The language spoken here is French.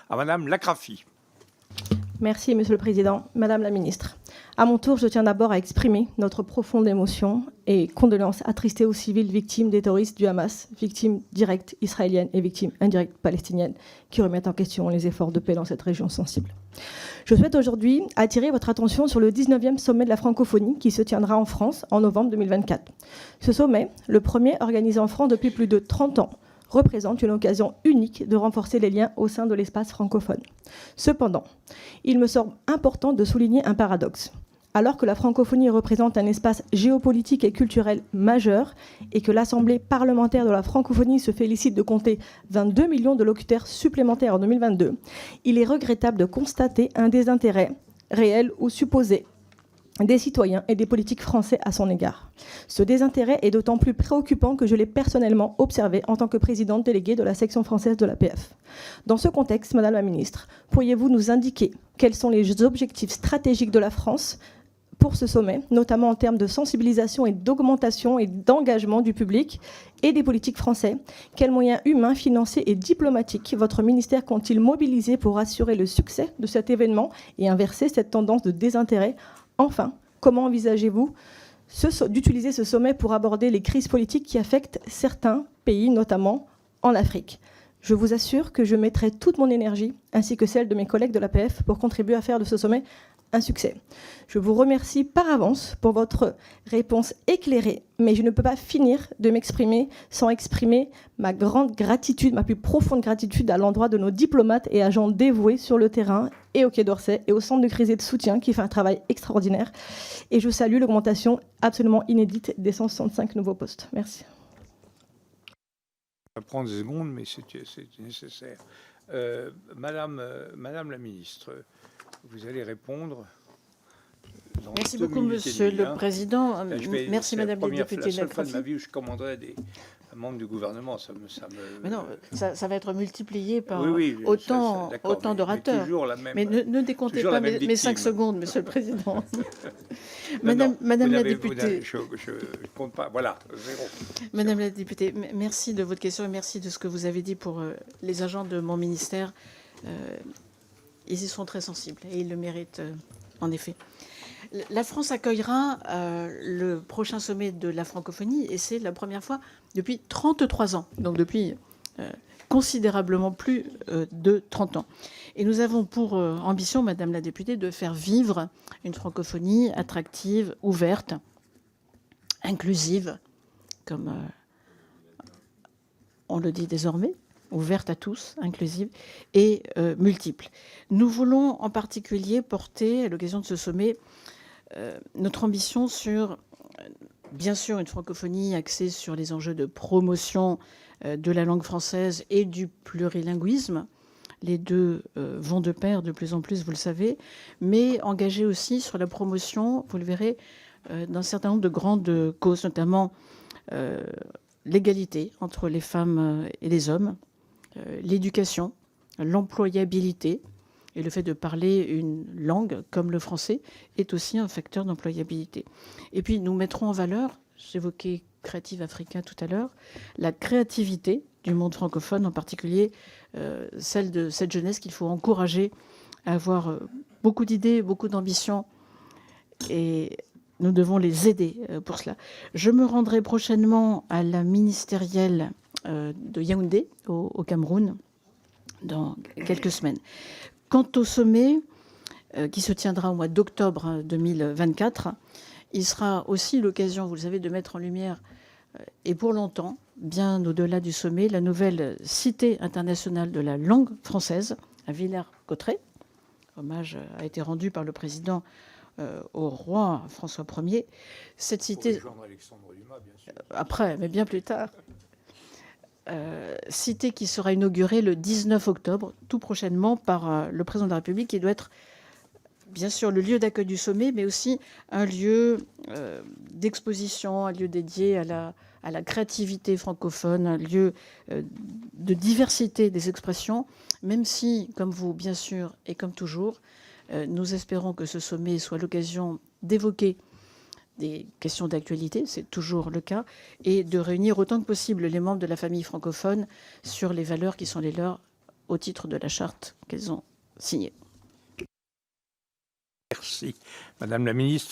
à Madame Lacrafi. Merci, Monsieur le Président. Madame la Ministre, à mon tour, je tiens d'abord à exprimer notre profonde émotion et condoléances attristées aux civils victimes des terroristes du Hamas, victimes directes israéliennes et victimes indirectes palestiniennes, qui remettent en question les efforts de paix dans cette région sensible. Je souhaite aujourd'hui attirer votre attention sur le 19e sommet de la francophonie qui se tiendra en France en novembre 2024. Ce sommet, le premier organisé en France depuis plus de 30 ans, représente une occasion unique de renforcer les liens au sein de l'espace francophone. Cependant, il me semble important de souligner un paradoxe. Alors que la francophonie représente un espace géopolitique et culturel majeur et que l'Assemblée parlementaire de la francophonie se félicite de compter 22 millions de locuteurs supplémentaires en 2022, il est regrettable de constater un désintérêt réel ou supposé des citoyens et des politiques français à son égard. Ce désintérêt est d'autant plus préoccupant que je l'ai personnellement observé en tant que présidente déléguée de la section française de l'APF. Dans ce contexte, Madame la Ministre, pourriez-vous nous indiquer quels sont les objectifs stratégiques de la France pour ce sommet, notamment en termes de sensibilisation et d'augmentation et d'engagement du public et des politiques français? Quels moyens humains, financiers et diplomatiques votre ministère compte-t-il mobiliser pour assurer le succès de cet événement et inverser cette tendance de désintérêt? Enfin, comment envisagez-vous d'utiliser ce sommet pour aborder les crises politiques qui affectent certains pays, notamment en Afrique? Je vous assure que je mettrai toute mon énergie, ainsi que celle de mes collègues de l'APF, pour contribuer à faire de ce sommet un succès. Je vous remercie par avance pour votre réponse éclairée, mais je ne peux pas finir de m'exprimer sans exprimer ma grande gratitude, ma plus profonde gratitude à l'endroit de nos diplomates et agents dévoués sur le terrain et au Quai d'Orsay et au Centre de crise et de soutien qui fait un travail extraordinaire. Et je salue l'augmentation absolument inédite des 165 nouveaux postes. Merci. Ça va prendre des secondes, mais c'est nécessaire. Madame la Ministre, vous allez répondre. Merci beaucoup, Monsieur le Président. Merci, Madame la députée. La seule fois de ma vie où je commanderai un membre du gouvernement, Mais non, ça va être multiplié par oui, autant d'orateurs. Mais ne décomptez pas mes 5 secondes, Monsieur le Président. Madame la députée. Je compte pas. Voilà, zéro. Madame la députée, merci de votre question et merci de ce que vous avez dit pour les agents de mon ministère. Ils y sont très sensibles et ils le méritent, en effet. La France accueillera le prochain sommet de la francophonie et c'est la première fois depuis 33 ans, donc depuis considérablement plus de 30 ans. Et nous avons pour ambition, Madame la députée, de faire vivre une francophonie attractive, ouverte, inclusive, comme on le dit désormais, ouverte à tous, inclusive et multiple. Nous voulons en particulier porter, à l'occasion de ce sommet, notre ambition sur, bien sûr, une francophonie axée sur les enjeux de promotion de la langue française et du plurilinguisme. Les deux vont de pair de plus en plus, vous le savez, mais engagée aussi sur la promotion, vous le verrez, d'un certain nombre de grandes causes, notamment l'égalité entre les femmes et les hommes, l'éducation, l'employabilité, et le fait de parler une langue comme le français est aussi un facteur d'employabilité. Et puis nous mettrons en valeur, j'évoquais Creative Africa tout à l'heure, la créativité du monde francophone, en particulier celle de cette jeunesse qu'il faut encourager à avoir beaucoup d'idées, beaucoup d'ambition, et nous devons les aider pour cela. Je me rendrai prochainement à la ministérielle de Yaoundé, au Cameroun, dans quelques semaines. Quant au sommet qui se tiendra au mois d'octobre 2024, il sera aussi l'occasion, vous le savez, de mettre en lumière, et pour longtemps, bien au-delà du sommet, la nouvelle Cité internationale de la langue française à Villers-Cotterêts. Hommage a été rendu par le président au roi François Ier. Cette cité, après, mais bien plus tard, cité qui sera inaugurée le 19 octobre, tout prochainement, par le président de la République, qui doit être bien sûr le lieu d'accueil du sommet, mais aussi un lieu d'exposition, un lieu dédié à la créativité francophone, un lieu de diversité des expressions, même si, comme vous, bien sûr, et comme toujours, nous espérons que ce sommet soit l'occasion d'évoquer des questions d'actualité, c'est toujours le cas, et de réunir autant que possible les membres de la famille francophone sur les valeurs qui sont les leurs au titre de la charte qu'elles ont signée. Merci. Madame la ministre.